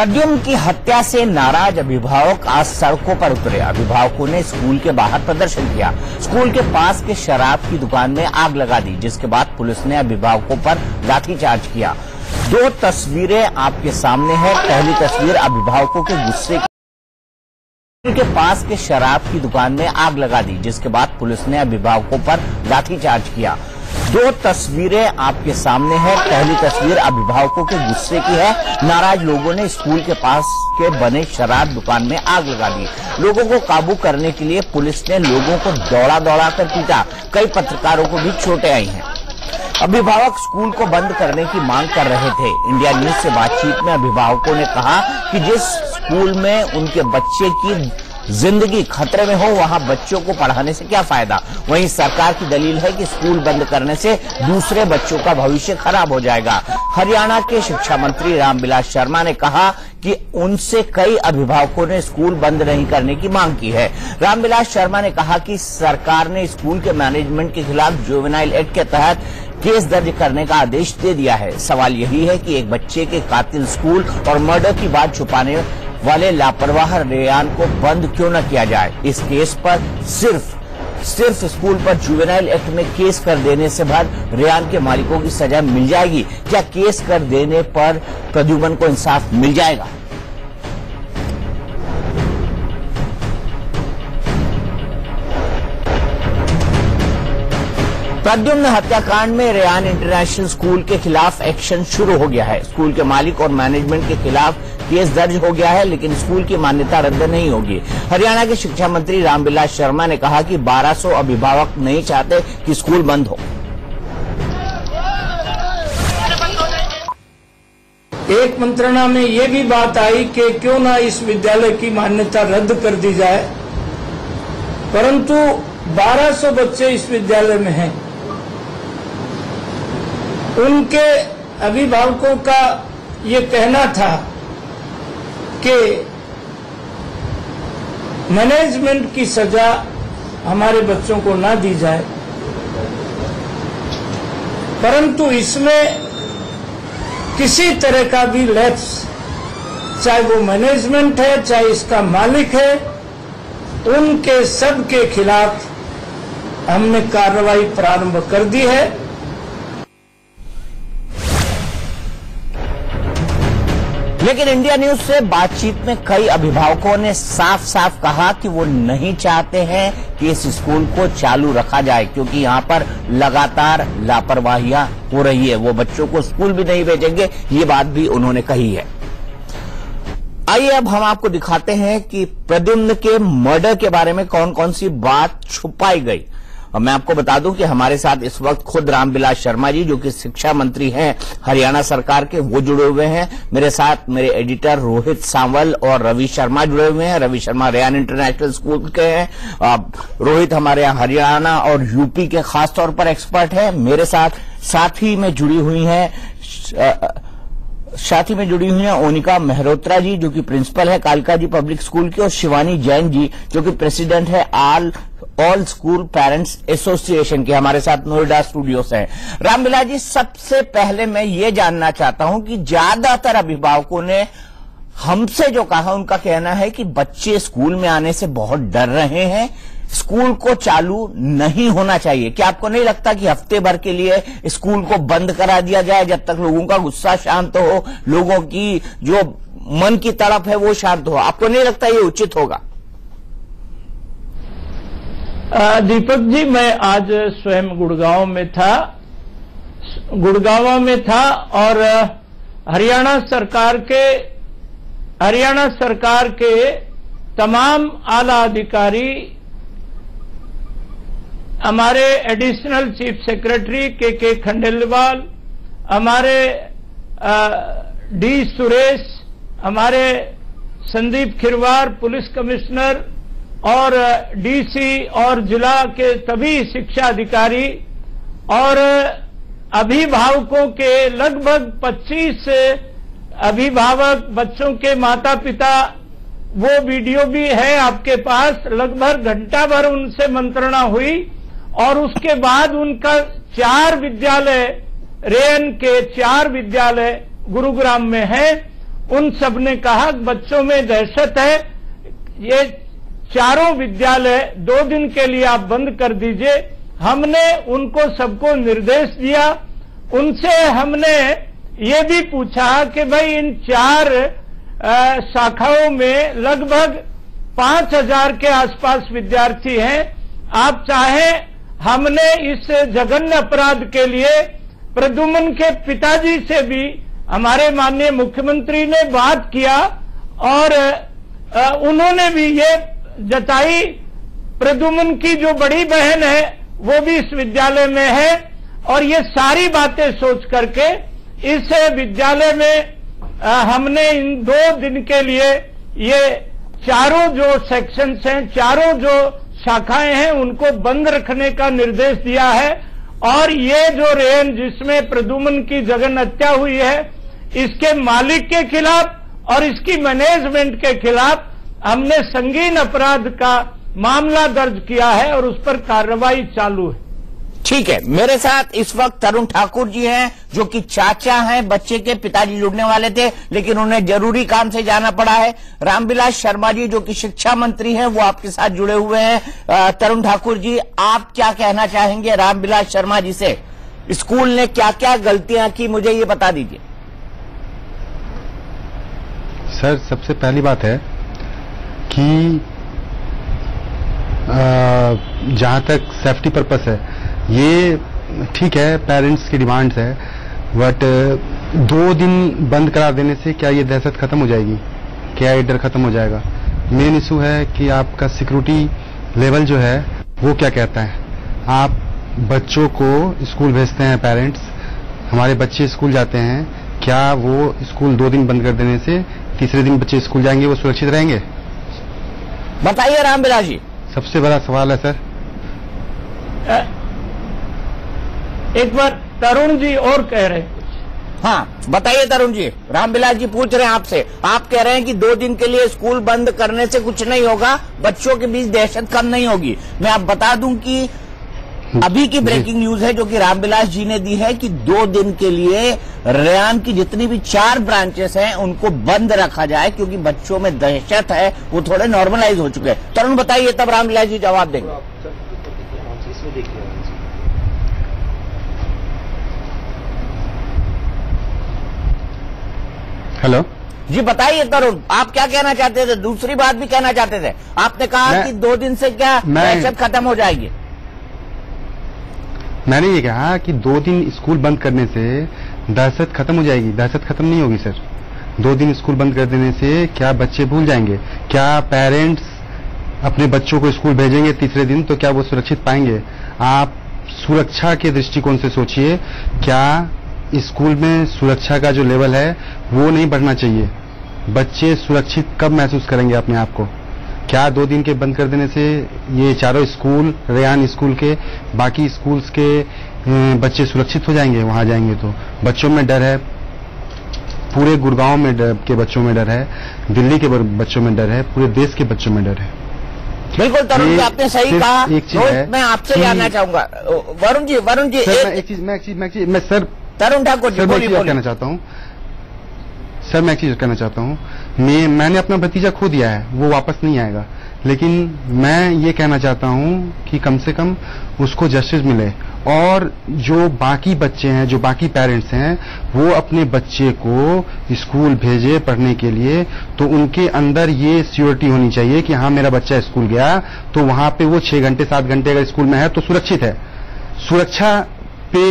प्रद्युम्न की हत्या से नाराज अभिभावक आज सड़कों पर उतरे। अभिभावकों ने स्कूल के बाहर प्रदर्शन किया। स्कूल के पास के शराब की दुकान में आग लगा दी, जिसके बाद पुलिस ने अभिभावकों पर लाठीचार्ज किया। दो तस्वीरें आपके सामने हैं। पहली तस्वीर अभिभावकों के गुस्से की। के पास के शराब की दुकान में आग लगा दी, जिसके बाद पुलिस ने अभिभावकों पर लाठीचार्ज किया। दो तस्वीरें आपके सामने हैं। पहली तस्वीर अभिभावकों के गुस्से की है। नाराज लोगों ने स्कूल के पास के बने शराब दुकान में आग लगा दी। लोगों को काबू करने के लिए पुलिस ने लोगों को दौड़ा दौड़ा कर पीटा। कई पत्रकारों को भी चोटें आई हैं। अभिभावक स्कूल को बंद करने की मांग कर रहे थे। इंडिया न्यूज से बातचीत में अभिभावकों ने कहा कि जिस स्कूल में उनके बच्चे की जिंदगी खतरे में हो, वहां बच्चों को पढ़ाने से क्या फायदा। वहीं सरकार की दलील है कि स्कूल बंद करने से दूसरे बच्चों का भविष्य खराब हो जाएगा। हरियाणा के शिक्षा मंत्री रामविलास शर्मा ने कहा कि उनसे कई अभिभावकों ने स्कूल बंद नहीं करने की मांग की है। रामविलास शर्मा ने कहा कि सरकार ने स्कूल के मैनेजमेंट के खिलाफ जुवेनाइल एक्ट के तहत केस दर्ज करने का आदेश दे दिया है। सवाल यही है कि एक बच्चे के कातिल स्कूल और मर्डर की बात छुपाने वाले लापरवाह रेयान को बंद क्यों न किया जाए। इस केस पर सिर्फ स्कूल पर जुवेनाइल एक्ट में केस कर देने से भर रेयान के मालिकों की सजा मिल जाएगी। क्या केस कर देने पर प्रद्युम्न को इंसाफ मिल जाएगा? प्रद्युम्न हत्याकांड में रेयान इंटरनेशनल स्कूल के खिलाफ एक्शन शुरू हो गया है। स्कूल के मालिक और मैनेजमेंट के खिलाफ केस दर्ज हो गया है, लेकिन स्कूल की मान्यता रद्द नहीं होगी। हरियाणा के शिक्षा मंत्री रामविलास शर्मा ने कहा कि 1200 अभिभावक नहीं चाहते कि स्कूल बंद हो। एक मंत्रणा में ये भी बात आई कि क्यों ना इस विद्यालय की मान्यता रद्द कर दी जाए, परंतु 1200 बच्चे इस विद्यालय में हैं। उनके अभिभावकों का ये कहना था कि मैनेजमेंट की सजा हमारे बच्चों को ना दी जाए, परंतु इसमें किसी तरह का भी लैप्स, चाहे वो मैनेजमेंट है चाहे इसका मालिक है, उनके सब के खिलाफ हमने कार्रवाई प्रारंभ कर दी है। लेकिन इंडिया न्यूज से बातचीत में कई अभिभावकों ने साफ साफ कहा कि वो नहीं चाहते हैं कि इस स्कूल को चालू रखा जाए, क्योंकि यहाँ पर लगातार लापरवाहियां हो रही है। वो बच्चों को स्कूल भी नहीं भेजेंगे, ये बात भी उन्होंने कही है। आइए अब हम आपको दिखाते हैं कि प्रद्युम्न के मर्डर के बारे में कौन कौन सी बात छुपाई गई। और मैं आपको बता दूं कि हमारे साथ इस वक्त खुद रामविलास शर्मा जी, जो कि शिक्षा मंत्री हैं हरियाणा सरकार के, वो जुड़े हुए हैं। मेरे साथ मेरे एडिटर रोहित सांवल और रवि शर्मा जुड़े हुए हैं। Ravi Sharma Ryan international school के हैं। रोहित हमारे यहाँ हरियाणा और यूपी के खासतौर पर एक्सपर्ट हैं। मेरे साथ ही में जुड़ी हुई हैं ओनिका मेहरोत्रा जी, जो कि प्रिंसिपल है कालका जी पब्लिक स्कूल की, और शिवानी जैन जी, जो कि प्रेसिडेंट है ऑल स्कूल पेरेंट्स एसोसिएशन के, हमारे साथ नोएडा स्टूडियो से हैं। रामविलास जी, सबसे पहले मैं ये जानना चाहता हूं कि ज्यादातर अभिभावकों ने हमसे जो कहा, उनका कहना है कि बच्चे स्कूल में आने से बहुत डर रहे हैं, स्कूल को चालू नहीं होना चाहिए। क्या आपको नहीं लगता कि हफ्ते भर के लिए स्कूल को बंद करा दिया जाए, जब तक लोगों का गुस्सा शांत हो, लोगों की जो मन की तड़प है वो शांत हो? आपको नहीं लगता ये उचित होगा? दीपक जी, मैं आज स्वयं गुड़गांव में था और हरियाणा सरकार के तमाम आला अधिकारी, हमारे एडिशनल चीफ सेक्रेटरी के खंडेलवाल, हमारे डी सुरेश, हमारे संदीप खिरवार पुलिस कमिश्नर और डीसी और जिला के सभी शिक्षा अधिकारी और अभिभावकों के लगभग 25 अभिभावक, बच्चों के माता पिता, वो वीडियो भी है आपके पास। लगभग घंटा भर उनसे मंत्रणा हुई और उसके बाद उनका 4 विद्यालय, रेयन के 4 विद्यालय गुरुग्राम में है उन सब ने कहा बच्चों में दहशत है, ये चारों विद्यालय 2 दिन के लिए आप बंद कर दीजिए। हमने उनको सबको निर्देश दिया। उनसे हमने ये भी पूछा कि भाई इन 4 शाखाओं में लगभग 5000 के आसपास विद्यार्थी हैं। आप चाहें, हमने इस जघन्य अपराध के लिए प्रद्युम्न के पिताजी से भी हमारे माननीय मुख्यमंत्री ने बात किया और उन्होंने भी ये जताई। प्रद्युम्न की जो बड़ी बहन है वो भी इस विद्यालय में है और ये सारी बातें सोच करके इस विद्यालय में हमने इन 2 दिन के लिए ये चारों जो सेक्शंस हैं, चारों जो शाखाएं हैं, उनको बंद रखने का निर्देश दिया है। और ये जो रेन जिसमें प्रद्युम्न की जघन्य हत्या हुई है, इसके मालिक के खिलाफ और इसकी मैनेजमेंट के खिलाफ हमने संगीन अपराध का मामला दर्ज किया है और उस पर कार्रवाई चालू है। ठीक है, मेरे साथ इस वक्त तरुण ठाकुर जी हैं, जो कि चाचा हैं, बच्चे के पिताजी जुड़ने वाले थे लेकिन उन्हें जरूरी काम से जाना पड़ा है। रामविलास शर्मा जी जो कि शिक्षा मंत्री हैं, वो आपके साथ जुड़े हुए हैं। तरुण ठाकुर जी, आप क्या कहना चाहेंगे रामविलास शर्मा जी से? स्कूल ने क्या क्या गलतियां की, मुझे ये बता दीजिए। सर, सबसे पहली बात है कि जहां तक सेफ्टी पर्पस है, ये ठीक है, पेरेंट्स की डिमांड्स है, बट 2 दिन बंद करा देने से क्या ये दहशत खत्म हो जाएगी? क्या ये डर खत्म हो जाएगा? मेन इशू है कि आपका सिक्योरिटी लेवल जो है वो क्या कहता है। आप बच्चों को स्कूल भेजते हैं, पेरेंट्स, हमारे बच्चे स्कूल जाते हैं, क्या वो स्कूल 2 दिन बंद कर देने से तीसरे दिन बच्चे स्कूल जाएंगे, वो सुरक्षित रहेंगे? बताइए रामविलास जी। सबसे बड़ा सवाल है सर। एक बार तरुण जी और कह रहे हैं। हाँ, बताइए तरुण जी। रामविलास जी पूछ रहे हैं आपसे, आप कह रहे हैं कि 2 दिन के लिए स्कूल बंद करने से कुछ नहीं होगा, बच्चों के बीच दहशत कम नहीं होगी। मैं आप बता दूं कि अभी की ब्रेकिंग न्यूज है जो कि रामविलास जी ने दी है कि 2 दिन के लिए रेयान की जितनी भी 4 ब्रांचेस हैं उनको बंद रखा जाए, क्योंकि बच्चों में दहशत है, वो थोड़े नॉर्मलाइज हो चुके हैं। तरुण बताइए, तब रामविलास जी जवाब देंगे। हेलो जी, बताइए तरुण, आप क्या कहना चाहते थे? दूसरी बात भी कहना चाहते थे। आपने कहा कि 2 दिन से क्या दहशत खत्म हो जाएगी? मैंने ये कहा कि 2 दिन स्कूल बंद करने से दहशत खत्म हो जाएगी। दहशत खत्म नहीं होगी सर। 2 दिन स्कूल बंद कर देने से क्या बच्चे भूल जाएंगे? क्या पेरेंट्स अपने बच्चों को स्कूल भेजेंगे तीसरे दिन तो क्या वो सुरक्षित पाएंगे? आप सुरक्षा के दृष्टिकोण से सोचिए, क्या स्कूल में सुरक्षा का जो लेवल है वो नहीं बढ़ना चाहिए? बच्चे सुरक्षित कब महसूस करेंगे अपने आप को? क्या 2 दिन के बंद कर देने से ये चारों स्कूल, रेयान स्कूल के, बाकी स्कूल्स के बच्चे सुरक्षित हो जाएंगे? वहां जाएंगे तो बच्चों में डर है, पूरे गुड़गांव में के बच्चों में डर है, दिल्ली के बच्चों में डर है, पूरे देश के बच्चों में डर है। बिल्कुल तरुण जी, आपने सही कहा। एक चीज है, मैं आपसे जानना चाहूंगा वरुण जी। मैं सर तरुण ठाकुर जी, मैं एक चीज कहना चाहता हूँ सर, मैं एक चीज कहना चाहता हूँ। मैंने अपना भतीजा खो दिया है, वो वापस नहीं आएगा, लेकिन मैं ये कहना चाहता हूँ कि कम से कम उसको जस्टिस मिले। और जो बाकी बच्चे हैं, जो बाकी पेरेंट्स हैं, वो अपने बच्चे को स्कूल भेजे पढ़ने के लिए, तो उनके अंदर ये सियोरिटी होनी चाहिए कि हाँ, मेरा बच्चा स्कूल गया तो वहां पे वो 6 घंटे 7 घंटे अगर स्कूल में है तो सुरक्षित है। सुरक्षा पे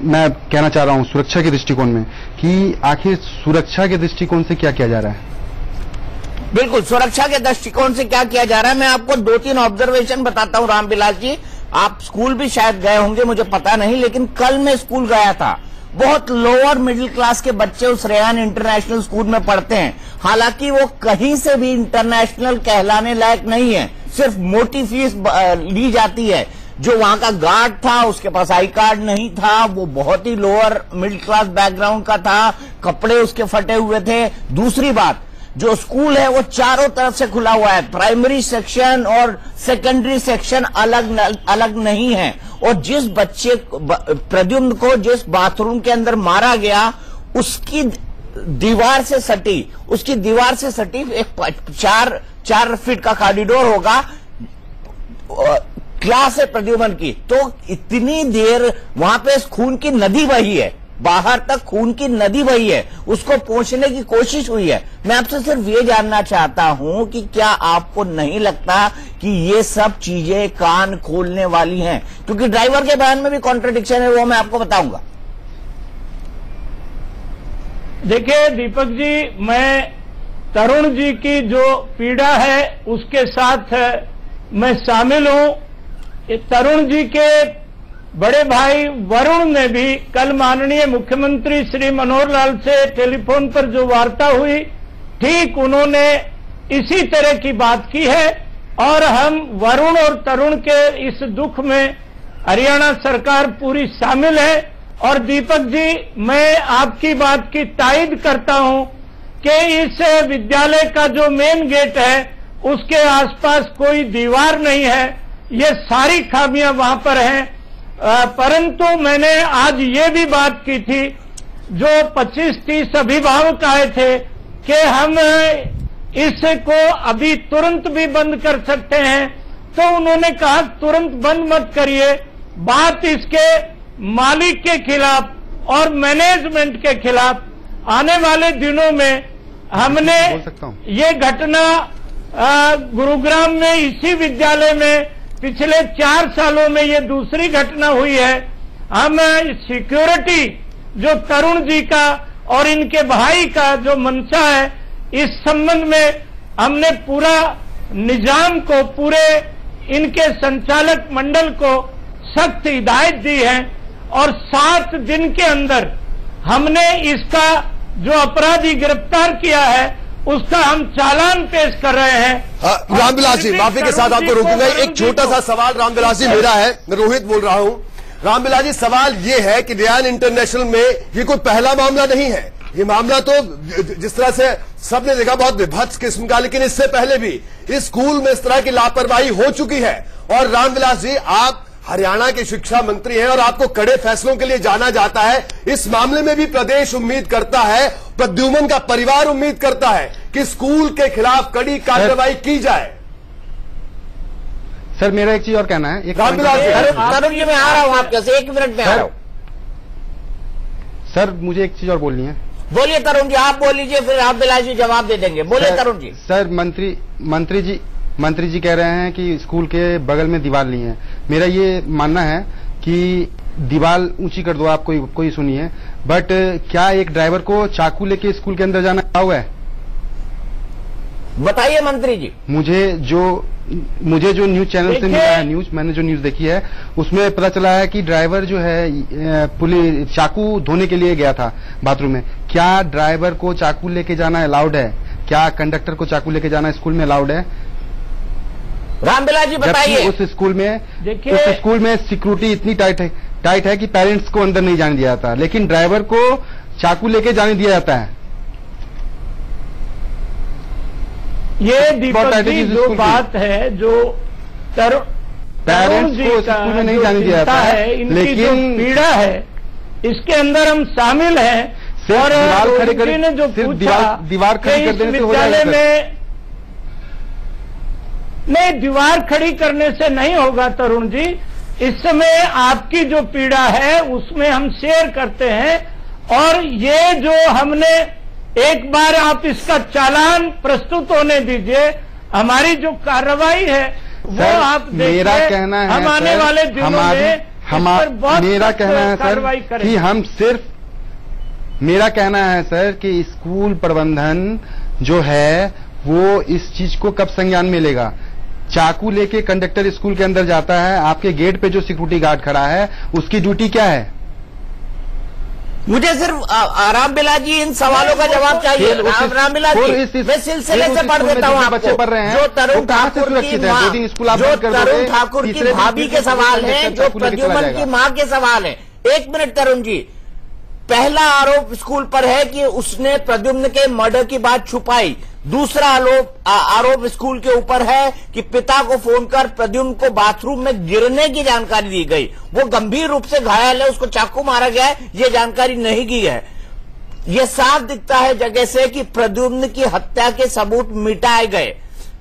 मैं कहना चाह रहा हूं, सुरक्षा के दृष्टिकोण में, कि आखिर सुरक्षा के दृष्टिकोण से क्या किया जा रहा है? बिल्कुल, सुरक्षा के दृष्टिकोण से क्या किया जा रहा है, मैं आपको 2-3 ऑब्जर्वेशन बताता हूं रामविलास जी। आप स्कूल भी शायद गए होंगे, मुझे पता नहीं, लेकिन कल मैं स्कूल गया था। बहुत लोअर मिडिल क्लास के बच्चे उस रेयान इंटरनेशनल स्कूल में पढ़ते हैं। हालांकि वो कहीं से भी इंटरनेशनल कहलाने लायक नहीं है, सिर्फ मोटी फीस ली जाती है। जो वहां का गार्ड था उसके पास आई कार्ड नहीं था, वो बहुत ही लोअर मिडिल क्लास बैकग्राउंड का था, कपड़े उसके फटे हुए थे। दूसरी बात, जो स्कूल है वो चारों तरफ से खुला हुआ है, प्राइमरी सेक्शन और सेकेंडरी सेक्शन अलग नहीं है। और जिस बच्चे प्रद्युम्न को जिस बाथरूम के अंदर मारा गया, उसकी दीवार से सटी, उसकी दीवार से सटी एक 4 फीट का कॉरिडोर होगा, क्लास है प्रद्युमन की, तो इतनी देर वहां पे खून की नदी बही है, बाहर तक खून की नदी बही है, उसको पहुंचने की कोशिश हुई है। मैं आपसे सिर्फ ये जानना चाहता हूं कि क्या आपको नहीं लगता कि ये सब चीजें कान खोलने वाली हैं? क्योंकि ड्राइवर के बयान में भी कॉन्ट्रडिक्शन है, वो मैं आपको बताऊंगा। देखिए दीपक जी, मैं तरुण जी की जो पीड़ा है उसके साथ मैं शामिल हूं। तरुण जी के बड़े भाई वरुण ने भी कल माननीय मुख्यमंत्री श्री मनोहर लाल से टेलीफोन पर जो वार्ता हुई, ठीक उन्होंने इसी तरह की बात की है और हम वरुण और तरुण के इस दुख में हरियाणा सरकार पूरी शामिल है। और दीपक जी, मैं आपकी बात की तायद करता हूं कि इस विद्यालय का जो मेन गेट है उसके आसपास कोई दीवार नहीं है, ये सारी खामियां वहां पर हैं। परंतु मैंने आज ये भी बात की थी, जो 25-30 अभिभावक आए थे, कि हम इसको अभी तुरंत भी बंद कर सकते हैं, तो उन्होंने कहा तुरंत बंद मत करिए, बात इसके मालिक के खिलाफ और मैनेजमेंट के खिलाफ आने वाले दिनों में हमने ये घटना गुरुग्राम में इसी विद्यालय में पिछले 4 सालों में ये दूसरी घटना हुई है। हम सिक्योरिटी जो तरुण जी का और इनके भाई का जो मंशा है, इस संबंध में हमने पूरा निजाम को, पूरे इनके संचालक मंडल को सख्त हिदायत दी है और 7 दिन के अंदर हमने इसका जो अपराधी गिरफ्तार किया है उसका हम चालान पेश कर रहे हैं। रामविलास जी, माफी के साथ आपको रोकूंगा। एक छोटा सा सवाल रामविलास जी मेरा है, मैं रोहित बोल रहा हूं। रामविलास जी, सवाल ये है कि रियान इंटरनेशनल में ये कोई पहला मामला नहीं है, ये मामला तो जिस तरह से सबने देखा बहुत विभत्स किस्म का, लेकिन इससे पहले भी इस स्कूल में इस तरह की लापरवाही हो चुकी है। और रामविलास जी, आप हरियाणा के शिक्षा मंत्री हैं और आपको कड़े फैसलों के लिए जाना जाता है। इस मामले में भी प्रदेश उम्मीद करता है, प्रद्युमन का परिवार उम्मीद करता है कि स्कूल के खिलाफ कड़ी कार्रवाई की जाए। सर, मेरा एक चीज और कहना है। तरुण जी, मैं आ रहा हूं आपके से, 1 मिनट में आ रहा हूं। सर, मुझे एक चीज और बोलनी है। बोलिए तरुण जी, आप बोल लीजिए, फिर आप बिलास जी जवाब दे देंगे। बोलिए तरुण जी। सर, मंत्री जी कह रहे हैं कि स्कूल के बगल में दीवार नहीं है। मेरा ये मानना है कि दीवार ऊंची कर दो, आप कोई सुनिए, बट क्या एक ड्राइवर को चाकू लेके स्कूल के अंदर जाना हुआ है? बताइए मंत्री जी। मुझे जो न्यूज चैनल से मिला है, मैंने जो न्यूज देखी है उसमें पता चला है कि ड्राइवर जो है पुलिस चाकू धोने के लिए गया था बाथरूम में। क्या ड्राइवर को चाकू लेके जाना अलाउड है? क्या कंडक्टर को चाकू लेके जाना स्कूल में अलाउड है? रामविलास जी बताइए। उस स्कूल में सिक्योरिटी इतनी टाइट है कि पेरेंट्स को अंदर नहीं जाने दिया जाता, लेकिन ड्राइवर को चाकू लेके जाने दिया जाता है। ये दीपक जी जो बात है, जो पेरेंट्स को स्कूल में नहीं जाने दिया जाता है, इनकी जो पीड़ा है इसके अंदर हम शामिल हैं। और दीवार खड़ी कर ने जो पूछा दीवार खड़ी कर देने से हो विद्यालय जाएगा में, नहीं, दीवार खड़ी करने से नहीं होगा तरुण जी। इस समय आपकी जो पीड़ा है उसमें हम शेयर करते हैं, और ये जो हमने एक बार आप इसका चालान प्रस्तुत होने दीजिए, हमारी जो कार्रवाई है वो आप देखिए। मेरा कहना है हम आने वाले दिनों में मेरा कहना है सर कि हम सिर्फ, मेरा कहना है सर कि स्कूल प्रबंधन जो है वो इस चीज को कब संज्ञान में लेगा? चाकू लेके कंडक्टर स्कूल के अंदर जाता है, आपके गेट पे जो सिक्योरिटी गार्ड खड़ा है उसकी ड्यूटी क्या है? मुझे सिर्फ रामविलास जी इन सवालों का जवाब चाहिए। रामविलास जी, मैं सिलसिले से पढ़ देता हूं आपको। बच्चे पढ़ रहे हैं, जो तरुण ठाकुर की भाभी के सवाल है, जो प्रद्युमन की मां के सवाल है। 1 मिनट तरुण जी। पहला आरोप स्कूल पर है कि उसने प्रद्युम्न के मर्डर की बात छुपाई। दूसरा आरोप स्कूल के ऊपर है कि पिता को फोन कर प्रद्युम्न को बाथरूम में गिरने की जानकारी दी गई। वो गंभीर रूप से घायल है, उसको चाकू मारा गया है, ये जानकारी नहीं की है। ये साफ दिखता है जगह से कि प्रद्युम्न की हत्या के सबूत मिटाए गए।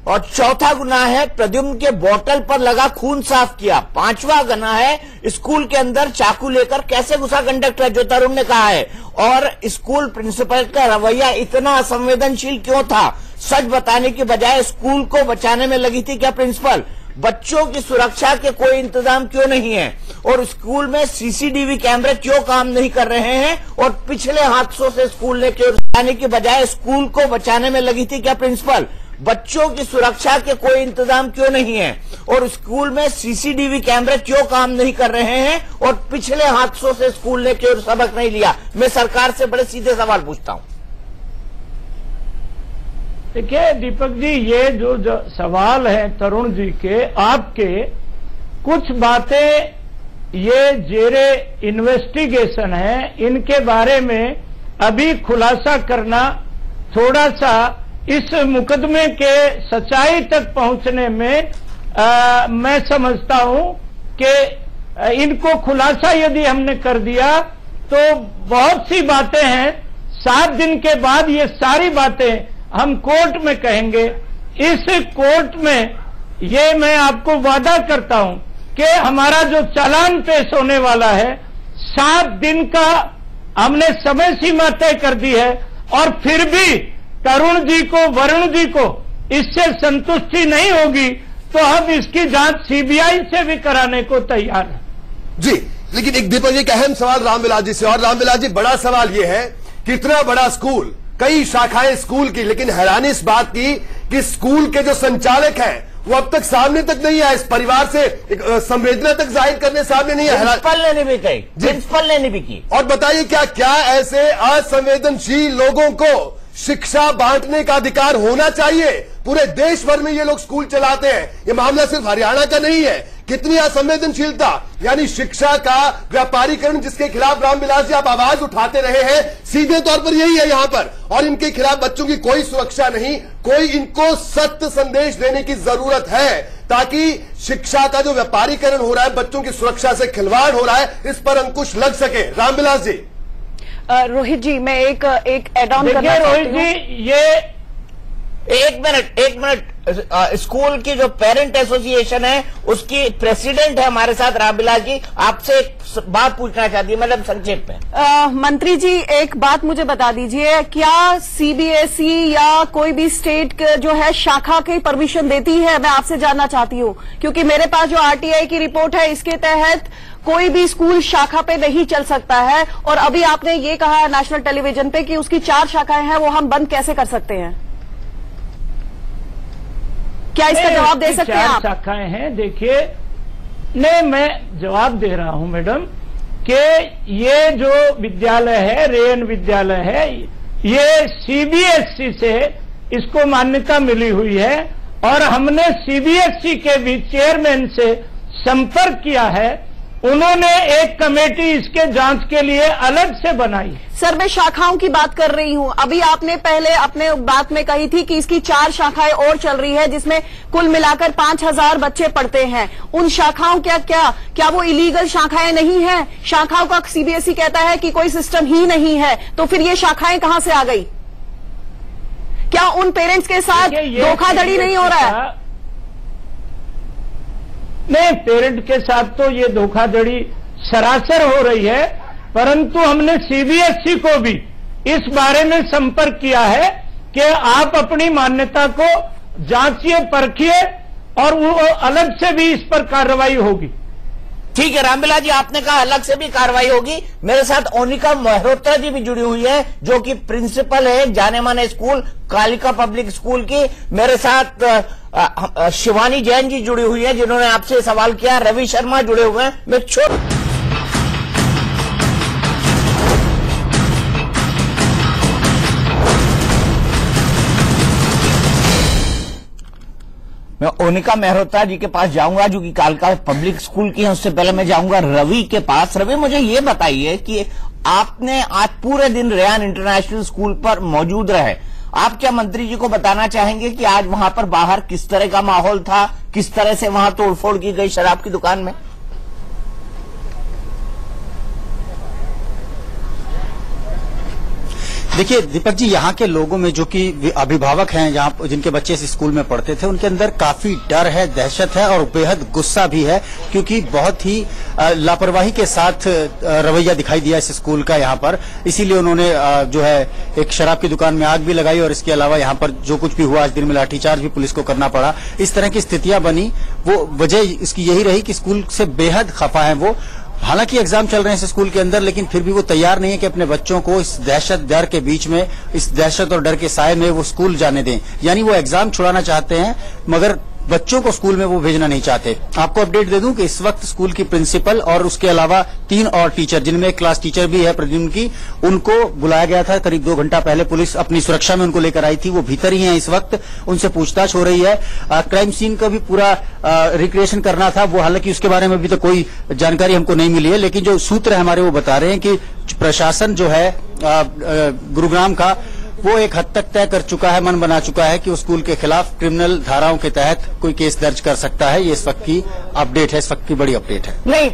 और चौथा गुनाह है प्रद्युम्न के बोतल पर लगा खून साफ किया। पांचवा गुनाह है स्कूल के अंदर चाकू लेकर कैसे घुसा कंडक्टर, जो तरुण ने कहा है। और स्कूल प्रिंसिपल का रवैया इतना असंवेदनशील क्यों था? सच बताने की बजाय स्कूल को बचाने में लगी थी क्या प्रिंसिपल? बच्चों की सुरक्षा के कोई इंतजाम क्यों नहीं है? और स्कूल में सीसीटीवी कैमरे क्यों काम नहीं कर रहे हैं? और पिछले हादसों से स्कूल ने क्यों बचाने की बजाय स्कूल को बचाने में लगी थी क्या प्रिंसिपल? बच्चों की सुरक्षा के कोई इंतजाम क्यों नहीं है? और स्कूल में सीसीटीवी कैमरे क्यों काम नहीं कर रहे हैं? और पिछले हादसों से स्कूल ने क्यों सबक नहीं लिया? मैं सरकार से बड़े सीधे सवाल पूछता हूं। देखिए दीपक जी, ये जो सवाल है तरुण जी के, आपके कुछ बातें ये जेरे इन्वेस्टिगेशन है, इनके बारे में अभी खुलासा करना थोड़ा सा इस मुकदमे के सच्चाई तक पहुंचने में मैं समझता हूं कि इनको खुलासा यदि हमने कर दिया तो बहुत सी बातें हैं, 7 दिन के बाद ये सारी बातें हम कोर्ट में कहेंगे। इस कोर्ट में ये मैं आपको वादा करता हूं कि हमारा जो चालान पेश होने वाला है, 7 दिन का हमने समय सीमा तय कर दी है। और फिर भी तरुण जी को, वरुण जी को इससे संतुष्टि नहीं होगी तो हम इसकी जांच सीबीआई से भी कराने को तैयार हैं। जी, लेकिन एक दीपक जी, एक अहम सवाल रामविलास जी से। और रामविलास जी, बड़ा सवाल यह है कि इतना बड़ा स्कूल, कई शाखाएं स्कूल की, लेकिन हैरानी इस बात की कि स्कूल के जो संचालक हैं वो अब तक सामने तक नहीं आए, इस परिवार से संवेदना तक जाहिर करने सामने नहीं आए। प्रिंसिपल ने भी कही, प्रिंसिपल ने भी की। और बताइए, क्या ऐसे असंवेदनशील लोगों को शिक्षा बांटने का अधिकार होना चाहिए? पूरे देश भर में ये लोग स्कूल चलाते हैं, ये मामला सिर्फ हरियाणा का नहीं है। कितनी असंवेदनशीलता, यानी शिक्षा का व्यापारीकरण जिसके खिलाफ रामविलास जी आप आवाज उठाते रहे हैं, सीधे तौर पर यही है यहां पर। और इनके खिलाफ बच्चों की कोई सुरक्षा नहीं, कोई इनको सत्य संदेश देने की जरूरत है ताकि शिक्षा का जो व्यापारीकरण हो रहा है, बच्चों की सुरक्षा से खिलवाड़ हो रहा है, इस पर अंकुश लग सके। रामविलास जी। रोहित जी, मैं एक एड ऑन करना चाहती हूं। रोहित जी, ये एक मिनट, स्कूल की जो पेरेंट एसोसिएशन है उसकी प्रेसिडेंट है हमारे साथ रामविलास जी, आपसे एक बात पूछना चाहती है, मतलब संक्षेप में। मंत्री जी, एक बात मुझे बता दीजिए, क्या सीबीएसई या कोई भी स्टेट जो है शाखा की परमिशन देती है? मैं आपसे जानना चाहती हूं, क्योंकि मेरे पास जो आरटीआई की रिपोर्ट है इसके तहत कोई भी स्कूल शाखा पे नहीं चल सकता है। और अभी आपने ये कहा है नेशनल टेलीविजन पे कि उसकी 4 शाखाएं हैं, वो हम बंद कैसे कर सकते हैं? क्या इसका जवाब दे सकते हैं आप? 4 शाखाएं हैं। देखिए, नहीं, मैं जवाब दे रहा हूं मैडम कि ये जो विद्यालय है, रेयन विद्यालय है, ये सीबीएसई से इसको मान्यता मिली हुई है। और हमने सीबीएसई के भी चेयरमैन से संपर्क किया है, उन्होंने एक कमेटी इसके जांच के लिए अलग से बनाई। सर, मैं शाखाओं की बात कर रही हूं। अभी आपने पहले अपने बात में कही थी कि इसकी 4 शाखाएं और चल रही है जिसमें कुल मिलाकर 5000 बच्चे पढ़ते हैं। उन शाखाओं क्या वो इलीगल शाखाएं नहीं है? शाखाओं का सीबीएसई कहता है कि कोई सिस्टम ही नहीं है, तो फिर ये शाखाएं कहां से आ गई? क्या उन पेरेंट्स के साथ धोखाधड़ी नहीं हो रहा है? नहीं, पेरेंट के साथ तो ये धोखाधड़ी सरासर हो रही है, परंतु हमने सीबीएसई को भी इस बारे में संपर्क किया है कि आप अपनी मान्यता को जांचिए, परखिए और वो अलग से भी इस पर कार्रवाई होगी। ठीक है रामविलास जी, आपने कहा अलग से भी कार्रवाई होगी। मेरे साथ ओनिका मेहरोत्रा जी भी जुड़ी हुई है, जो कि प्रिंसिपल है जाने माने स्कूल कालिका पब्लिक स्कूल की। मेरे साथ शिवानी जैन जी जुड़ी हुई है, जिन्होंने आपसे सवाल किया। रवि शर्मा जुड़े हुए हैं। मैं ओनिका मेहरोत्रा जी के पास जाऊंगा, जो कि कालका पब्लिक स्कूल की है। उससे पहले मैं जाऊंगा रवि के पास। रवि, मुझे ये बताइए कि आपने आज पूरे दिन रेयान इंटरनेशनल स्कूल पर मौजूद रहे, आप क्या मंत्री जी को बताना चाहेंगे कि आज वहां पर बाहर किस तरह का माहौल था, किस तरह से वहां तोड़फोड़ की गई शराब की दुकान में? देखिए दीपक जी, यहाँ के लोगों में जो कि अभिभावक हैं, जहाँ जिनके बच्चे इस स्कूल में पढ़ते थे, उनके अंदर काफी डर है, दहशत है और बेहद गुस्सा भी है, क्योंकि बहुत ही लापरवाही के साथ रवैया दिखाई दिया इस स्कूल का यहाँ पर। इसीलिए उन्होंने जो है एक शराब की दुकान में आग भी लगाई और इसके अलावा यहाँ पर जो कुछ भी हुआ, आज दिन में लाठीचार्ज भी पुलिस को करना पड़ा। इस तरह की स्थितियां बनी, वो वजह इसकी यही रही कि स्कूल से बेहद खफा है वो। हालांकि एग्जाम चल रहे हैं इस स्कूल के अंदर, लेकिन फिर भी वो तैयार नहीं है कि अपने बच्चों को इस दहशत डर के बीच में, इस दहशत और डर के साए में वो स्कूल जाने दें। यानी वो एग्जाम छुड़ाना चाहते हैं मगर बच्चों को स्कूल में वो भेजना नहीं चाहते। आपको अपडेट दे दूं कि इस वक्त स्कूल की प्रिंसिपल और उसके अलावा 3 और टीचर, जिनमें एक क्लास टीचर भी है प्रद्युम्न की, उनको बुलाया गया था। करीब 2 घंटा पहले पुलिस अपनी सुरक्षा में उनको लेकर आई थी। वो भीतर ही हैं इस वक्त, उनसे पूछताछ हो रही है। क्राइम सीन का भी पूरा रिक्रिएशन करना था वो, हालांकि उसके बारे में अभी तक कोई जानकारी हमको नहीं मिली है, लेकिन जो सूत्र है हमारे वो बता रहे हैं कि प्रशासन जो है गुरुग्राम का, वो एक हद तक तय कर चुका है, मन बना चुका है कि उस स्कूल के खिलाफ क्रिमिनल धाराओं के तहत कोई केस दर्ज कर सकता है। ये इस वक्त की अपडेट है, इस वक्त की बड़ी अपडेट है। नहीं,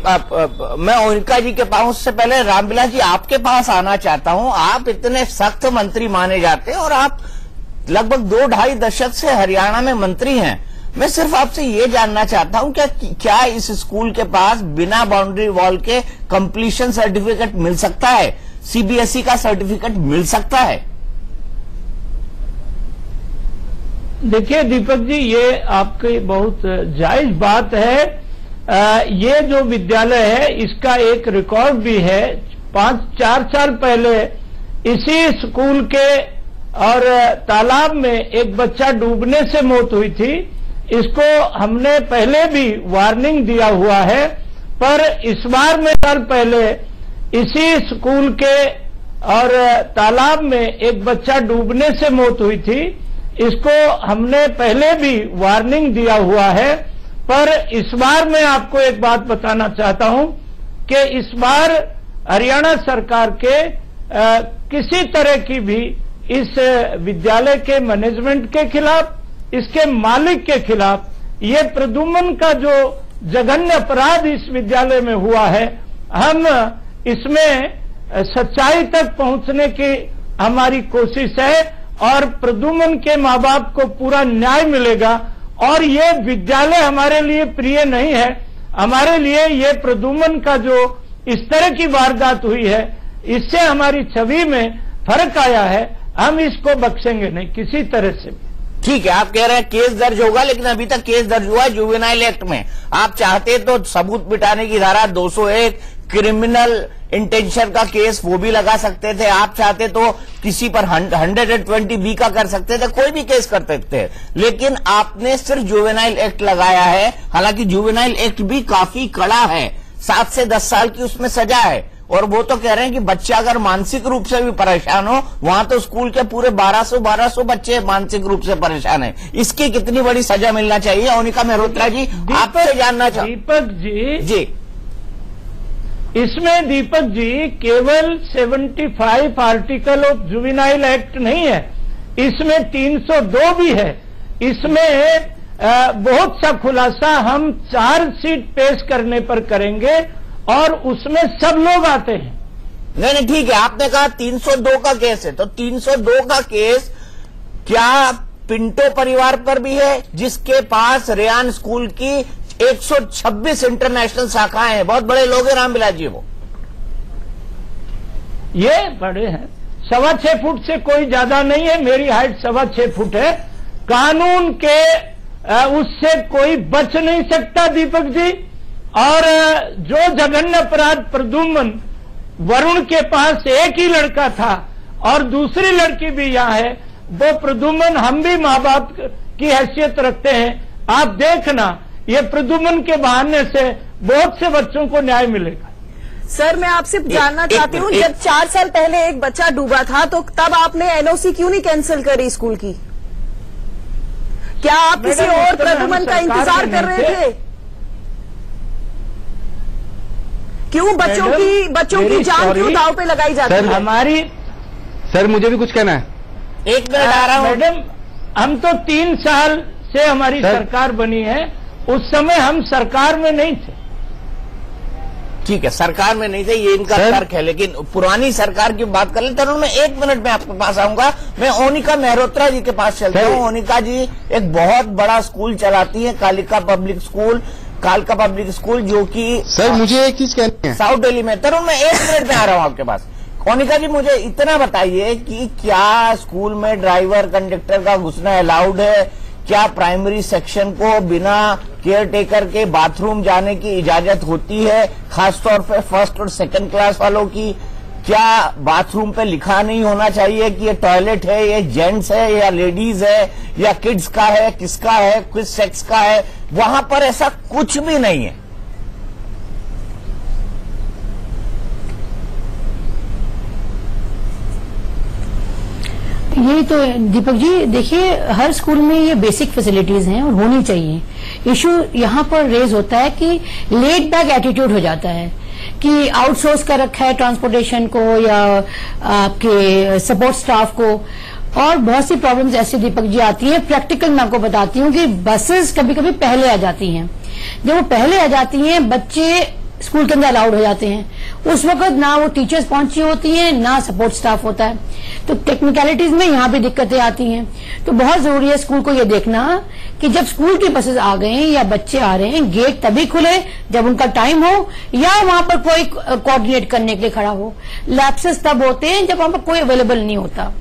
मैं ओनिका जी के पास, उससे पहले रामविलास जी आपके पास आना चाहता हूं। आप इतने सख्त मंत्री माने जाते हैं और आप लगभग 2-2.5 दशक से हरियाणा में मंत्री हैं। मैं सिर्फ आपसे ये जानना चाहता हूं क्या इस स्कूल के पास बिना बाउंड्री वॉल के कंप्लीशन सर्टिफिकेट मिल सकता है, सीबीएसई का सर्टिफिकेट मिल सकता है? देखिए दीपक जी, ये आपकी बहुत जायज बात है। ये जो विद्यालय है इसका एक रिकॉर्ड भी है। 5-4 साल पहले इसी स्कूल के और तालाब में एक बच्चा डूबने से मौत हुई थी। इसको हमने पहले भी वार्निंग दिया हुआ है, पर इस बार में साल पहले इसी स्कूल के और तालाब में एक बच्चा डूबने से मौत हुई थी। इसको हमने पहले भी वार्निंग दिया हुआ है, पर इस बार मैं आपको एक बात बताना चाहता हूं कि इस बार हरियाणा सरकार के किसी तरह की भी इस विद्यालय के मैनेजमेंट के खिलाफ, इसके मालिक के खिलाफ ये प्रद्युम्न का जो जघन्य अपराध इस विद्यालय में हुआ है, हम इसमें सच्चाई तक पहुंचने की हमारी कोशिश है और प्रद्युम्न के माँ बाप को पूरा न्याय मिलेगा। और ये विद्यालय हमारे लिए प्रिय नहीं है, हमारे लिए ये प्रद्युम्न का जो इस तरह की वारदात हुई है, इससे हमारी छवि में फर्क आया है। हम इसको बख्शेंगे नहीं किसी तरह से। ठीक है, आप कह रहे हैं केस दर्ज होगा, लेकिन अभी तक केस दर्ज हुआ है जुवेनाइल एक्ट में। आप चाहते तो सबूत मिटाने की धारा 201, क्रिमिनल इंटेंशन का केस वो भी लगा सकते थे। आप चाहते तो किसी पर 120B का कर सकते थे, कोई भी केस कर सकते थे, लेकिन आपने सिर्फ जुवेनाइल एक्ट लगाया है। हालांकि जुवेनाइल एक्ट भी काफी कड़ा है, 7 से 10 साल की उसमें सजा है। और वो तो कह रहे हैं कि बच्चा अगर मानसिक रूप से भी परेशान हो, वहां तो स्कूल के पूरे 1200 बच्चे मानसिक रूप से परेशान हैं। इसकी कितनी बड़ी सजा मिलना चाहिए? ओनिका मेहरोत्रा जी, आपसे जानना चाहूँ। दीपक जी, इसमें दीपक जी केवल 75 आर्टिकल ऑफ जुवेनाइल एक्ट नहीं है, इसमें 302 भी है। इसमें बहुत सा खुलासा हम चार्जशीट पेश करने पर करेंगे और उसमें सब लोग आते हैं। नहीं, ठीक है, आपने कहा 302 का केस है, तो 302 का केस क्या पिंटो परिवार पर भी है, जिसके पास रेयान स्कूल की 126 इंटरनेशनल शाखाएं हैं? बहुत बड़े लोग हैं रामविलास जी वो। ये बड़े हैं, 6.25 फुट से कोई ज्यादा नहीं है, मेरी हाइट 6.25 फुट है। कानून के उससे कोई बच नहीं सकता दीपक जी। और जो जघन्य अपराध प्रद्युम्न, वरुण के पास एक ही लड़का था और दूसरी लड़की भी यहाँ है, वो प्रद्युम्न, हम भी माँ बाप की हैसियत रखते हैं। आप देखना, ये प्रद्युम्न के बहाने से बहुत से बच्चों को न्याय मिलेगा। सर, मैं आपसे जानना चाहती हूँ, जब 4 साल पहले एक बच्चा डूबा था तो तब आपने एनओसी क्यों नहीं कैंसिल करी स्कूल की? क्या आप किसी और प्रद्युम्न का इंतजार कर रहे थे? क्यों बच्चों की जान क्यों दांव पे लगाई जाती है? हमारी सर, मुझे भी कुछ कहना है। 1 मिनट आ रहा हूं। मैडम, हम तो 3 साल से हमारी सरकार बनी है, उस समय हम सरकार में नहीं थे। ठीक है, सरकार में नहीं थे, ये इनका तर्क है, लेकिन पुरानी सरकार की बात कर ले। तरुण, मैं 1 मिनट में आपके पास आऊंगा। मैं ओनिका मेहरोत्रा जी के पास चलता हूँ। ओनिका जी एक बहुत बड़ा स्कूल चलाती है, कालका पब्लिक स्कूल, जो कि सर मुझे एक चीज कहनी है साउथ दिल्ली में। तरुण, मैं 1 मिनट में आ रहा हूँ आपके पास। ओनिका जी, मुझे इतना बताइए कि क्या स्कूल में ड्राइवर कंडक्टर का घुसना अलाउड है? क्या प्राइमरी सेक्शन को बिना केयर टेकर के बाथरूम जाने की इजाजत होती है, खासतौर पे फर्स्ट और सेकंड क्लास वालों की? क्या बाथरूम पे लिखा नहीं होना चाहिए कि ये टॉयलेट है, ये जेंट्स है या लेडीज है या किड्स का है, किसका है, किस सेक्स का है? वहां पर ऐसा कुछ भी नहीं है। ये तो दीपक जी देखिए, हर स्कूल में ये बेसिक फैसिलिटीज हैं और होनी चाहिए। इशू यहाँ पर रेज होता है कि लेट बैक एटीट्यूड हो जाता है कि आउटसोर्स कर रखा है ट्रांसपोर्टेशन को या आपके सपोर्ट स्टाफ को, और बहुत सी प्रॉब्लम्स ऐसी दीपक जी आती है। प्रैक्टिकल मैं आपको बताती हूँ कि बसेस कभी कभी पहले आ जाती हैं। जब वो पहले आ जाती हैं, बच्चे स्कूल के अंदर अलाउड हो जाते हैं। उस वक्त ना वो टीचर्स पहुंची होती हैं, ना सपोर्ट स्टाफ होता है, तो टेक्निकलिटीज में यहाँ भी दिक्कतें आती हैं। तो बहुत जरूरी है स्कूल को ये देखना कि जब स्कूल की बसेस आ गए या बच्चे आ रहे हैं, गेट तभी खुले जब उनका टाइम हो, या वहां पर कोई कोऑर्डिनेट करने के लिए खड़ा हो। लैप्सेस तब होते हैं जब वहां पर कोई अवेलेबल नहीं होता।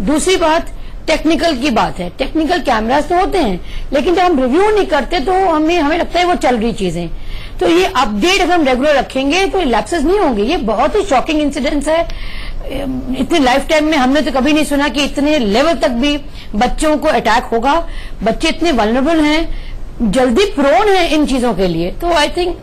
दूसरी बात टेक्निकल की बात है। टेक्निकल कैमरास तो होते हैं, लेकिन जब हम रिव्यू नहीं करते तो हमें लगता है वो चल रही चीजें। तो ये अपडेट अगर हम रेगुलर रखेंगे तो लैप्सेस नहीं होंगे। ये बहुत ही शॉकिंग इंसिडेंट्स है। इतने लाइफ टाइम में हमने तो कभी नहीं सुना कि इतने लेवल तक भी बच्चों को अटैक होगा। बच्चे इतने वल्नरेबल हैं, जल्दी प्रोन है इन चीजों के लिए। तो आई थिंक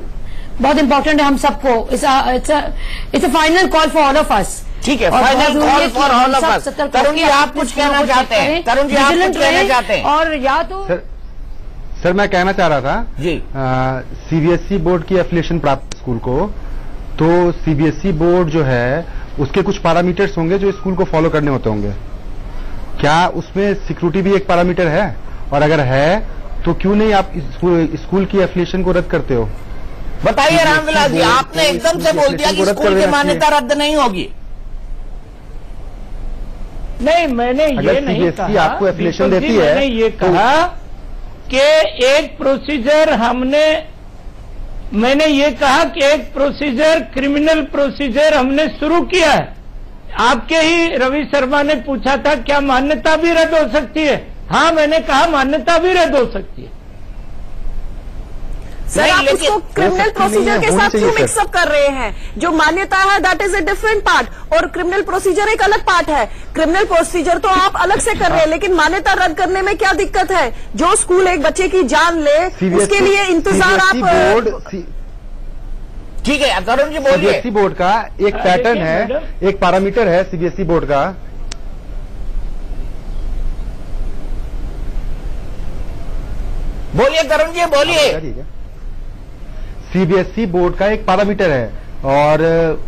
बहुत इंपॉर्टेंट है हम सबको। It's a final call for all of us. ठीक है, final call for all of us. Tarun ji, आप कुछ कहना चाहते हैं? तरुण जी, आप कुछ कहना चाहते हैं? और या तो सर मैं कहना चाह रहा था जी, सीबीएसई बोर्ड की एफिलिएशन प्राप्त स्कूल को, तो सीबीएसई बोर्ड जो है उसके कुछ पैरामीटर्स होंगे जो स्कूल को फॉलो करने होते होंगे। क्या उसमें सिक्योरिटी भी एक पैरामीटर है? और अगर है तो क्यों नहीं आप स्कूल की एफिलिएशन को रद्द करते हो? बताइए रामविलास जी, आपने एकदम से बोल दिया कि स्कूल की मान्यता रद्द नहीं होगी। नहीं, मैंने ये नहीं कहा। आपको एफिलिएशन देती है, मैंने ये कहा कि एक प्रोसीजर मैंने ये कहा कि एक प्रोसीजर, क्रिमिनल प्रोसीजर हमने शुरू किया है। आपके ही रवि शर्मा ने पूछा था क्या मान्यता भी रद्द हो सकती है? हाँ, मैंने कहा मान्यता भी रद्द हो सकती है। सर, आप उसको क्रिमिनल प्रोसीजर के साथ क्यों मिक्सअप कर रहे हैं? जो मान्यता है that is a different part, और क्रिमिनल प्रोसीजर एक अलग पार्ट है। क्रिमिनल प्रोसीजर तो आप अलग से कर रहे हैं, लेकिन मान्यता रद्द करने में क्या दिक्कत है? जो स्कूल एक बच्चे की जान ले उसके लिए इंतजार आप। ठीक है, तरुण जी बोलिए। सीबीएसई बोर्ड का एक पैटर्न है, एक पैरामीटर है सीबीएसई बोर्ड का। बोलिए तरुण जी, बोलिए। सीबीएसई बोर्ड का एक पैरामीटर है, और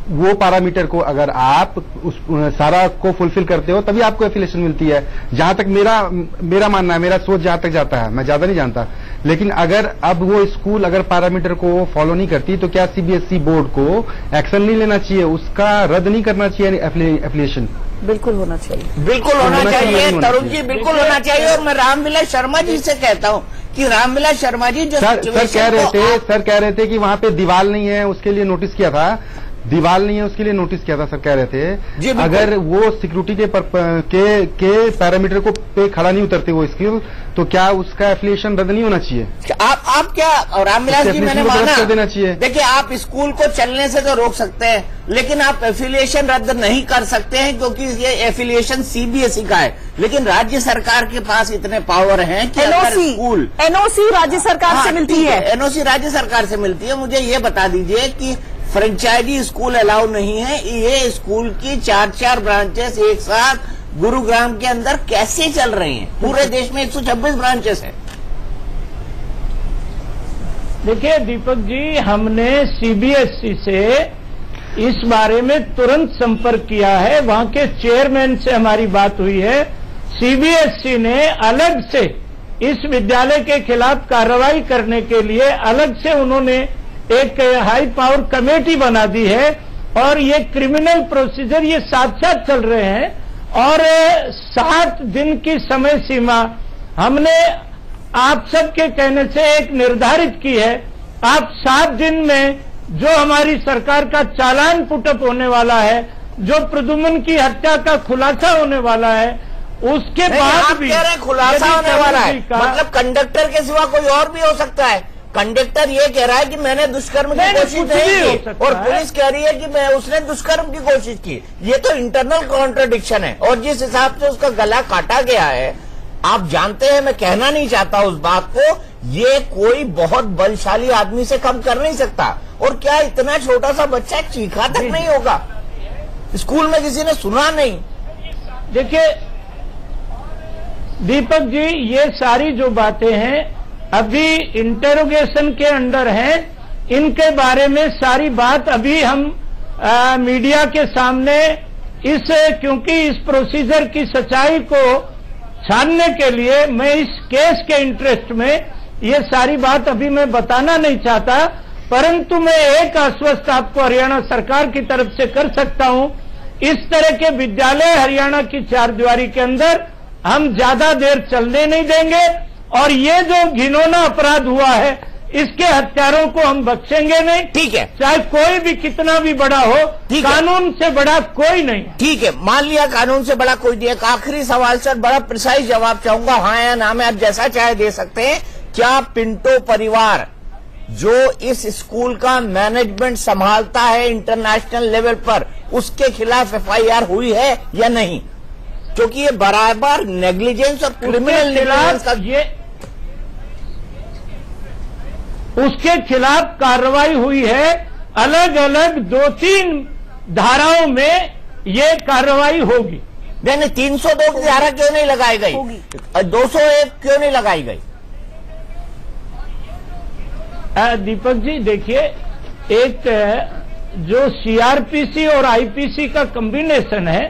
वो पैरामीटर को अगर आप उस सारा को फुलफिल करते हो तभी आपको एफिलिएशन मिलती है। जहां तक मेरा मानना है, मेरा सोच जहां तक जाता है, मैं ज्यादा नहीं जानता, लेकिन अगर अब वो स्कूल अगर पैरामीटर को फॉलो नहीं करती तो क्या सीबीएसई बोर्ड को एक्शन नहीं लेना चाहिए, उसका रद्द नहीं करना चाहिए एफिलिएशन? बिल्कुल होना चाहिए, बिल्कुल होना चाहिए तरुण जी, बिल्कुल होना चाहिए। और मैं रामविलास शर्मा जी से कहता हूँ कि रामविलास शर्मा जी जो सर कह रहे थे कि वहां पे दीवार नहीं है, उसके लिए नोटिस किया था। दीवार नहीं है उसके लिए नोटिस किया था, सर कह रहे थे। अगर वो सिक्योरिटी के पैरामीटर को पे खड़ा नहीं उतरते वो स्कूल, तो क्या उसका एफिलिएशन रद्द नहीं होना चाहिए? आप क्या रामविलास जी, मैंने माना देना चाहिए। देखिए, आप स्कूल को चलने से तो रोक सकते हैं, लेकिन आप एफिलिएशन रद्द नहीं कर सकते हैं, क्योंकि ये एफिलिएशन सीबीएसई का है। लेकिन राज्य सरकार के पास इतने पावर हैं कि एनओसी राज्य सरकार से मिलती है। एनओसी राज्य सरकार से मिलती है। मुझे ये बता दीजिए कि फ्रेंचाइजी स्कूल अलाउ नहीं है। ये स्कूल की 4 ब्रांचेस एक साथ गुरुग्राम के अंदर कैसे चल रही हैं? पूरे देश में 126 ब्रांचेस हैं। देखिए दीपक जी, हमने सीबीएसई से इस बारे में तुरंत संपर्क किया है। वहां के चेयरमैन से हमारी बात हुई है। सीबीएसई ने अलग से इस विद्यालय के खिलाफ कार्रवाई करने के लिए अलग से उन्होंने एक हाई पावर कमेटी बना दी है और ये क्रिमिनल प्रोसीजर ये साथ साथ चल रहे हैं और 7 दिन की समय सीमा हमने आप सबके कहने से एक निर्धारित की है। आप 7 दिन में जो हमारी सरकार का चालान पुटअप होने वाला है, जो प्रद्युम्न की हत्या का खुलासा होने वाला है, उसके बाद भी कह रहे खुलासा होने वाला है, मतलब कंडक्टर के सिवा कोई और भी हो सकता है। कंडक्टर ये कह रहा है कि मैंने दुष्कर्म की कोशिश नहीं की और पुलिस कह रही है कि मैं उसने दुष्कर्म की कोशिश की। ये तो इंटरनल कॉन्ट्रडिक्शन है। और जिस हिसाब से उसका गला काटा गया है, आप जानते हैं, मैं कहना नहीं चाहता उस बात को, ये कोई बहुत बलशाली आदमी से कम कर नहीं सकता। और क्या इतना छोटा सा बच्चा चीखा तक नहीं होगा? स्कूल में किसी ने सुना नहीं। देखिए दीपक जी, ये सारी जो बातें हैं अभी इंटेरोगेशन के अंडर हैं। इनके बारे में सारी बात अभी हम मीडिया के सामने क्योंकि इस प्रोसीजर की सच्चाई को छानने के लिए मैं इस केस के इंटरेस्ट में ये सारी बात अभी मैं बताना नहीं चाहता, परंतु मैं एक आश्वस्त आपको हरियाणा सरकार की तरफ से कर सकता हूं, इस तरह के विद्यालय हरियाणा की चारदीवारी के अंदर हम ज्यादा देर चलने नहीं देंगे और ये जो घिनौना अपराध हुआ है इसके हत्यारों को हम बख्शेंगे नहीं। ठीक है, चाहे कोई भी कितना भी बड़ा हो, कानून से बड़ा कोई नहीं। ठीक है, मान लिया कानून से बड़ा कोई नहीं। एक आखिरी सवाल सर, बड़ा प्रिसाइज जवाब चाहूंगा, हाँ या ना में, आप जैसा चाहे दे सकते हैं। क्या पिंटो परिवार जो इस स्कूल का मैनेजमेंट संभालता है इंटरनेशनल लेवल पर, उसके खिलाफ FIR हुई है या नहीं? क्योंकि ये बराबर नेग्लिजेंस और क्रिमिनल नेग्लिजेंस का ये उसके खिलाफ कार्रवाई हुई है। अलग अलग 2-3 धाराओं में ये कार्रवाई होगी। नहीं, 302 की धारा क्यों नहीं लगाई गई? 201 क्यों नहीं लगाई गई? दीपक जी देखिए, एक जो CRPC और IPC का कॉम्बिनेशन है,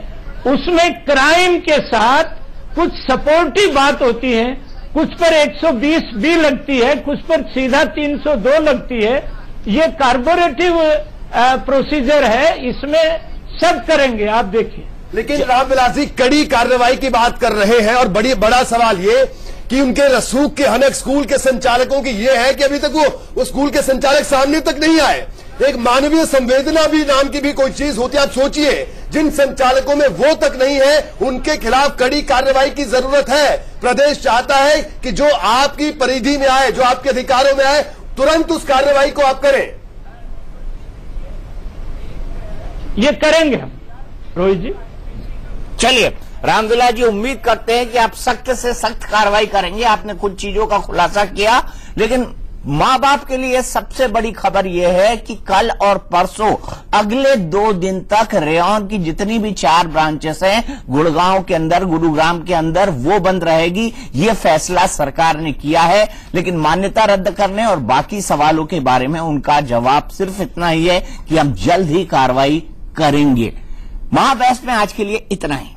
उसमें क्राइम के साथ कुछ सपोर्टिव बात होती है, कुछ पर 120 भी लगती है, कुछ पर सीधा 302 लगती है। ये कार्पोरेटिव प्रोसीजर है, इसमें सब करेंगे, आप देखिए। लेकिन रामविलास जी कड़ी कार्रवाई की बात कर रहे हैं और बड़ा सवाल ये कि उनके रसूख के हनक स्कूल के संचालकों की ये है कि अभी तक वो स्कूल के संचालक सामने तक नहीं आए। एक मानवीय संवेदना भी नाम की भी कोई चीज होती है। आप सोचिए, जिन संचालकों में वो तक नहीं है, उनके खिलाफ कड़ी कार्रवाई की जरूरत है। प्रदेश चाहता है कि जो आपकी परिधि में आए, जो आपके अधिकारों में आए, तुरंत उस कार्रवाई को आप करें। ये करेंगे हम रोहित जी। चलिए रामविलास जी, उम्मीद करते हैं कि आप सख्त से सख्त कार्रवाई करेंगे। आपने कुछ चीजों का खुलासा किया, लेकिन मां बाप के लिए सबसे बड़ी खबर यह है कि कल और परसों अगले 2 दिन तक रेयॉन की जितनी भी 4 ब्रांचेस हैं गुड़गांव के अंदर, गुरुग्राम के अंदर, वो बंद रहेगी। ये फैसला सरकार ने किया है, लेकिन मान्यता रद्द करने और बाकी सवालों के बारे में उनका जवाब सिर्फ इतना ही है कि हम जल्द ही कार्रवाई करेंगे। महाबहस में आज के लिए इतना ही।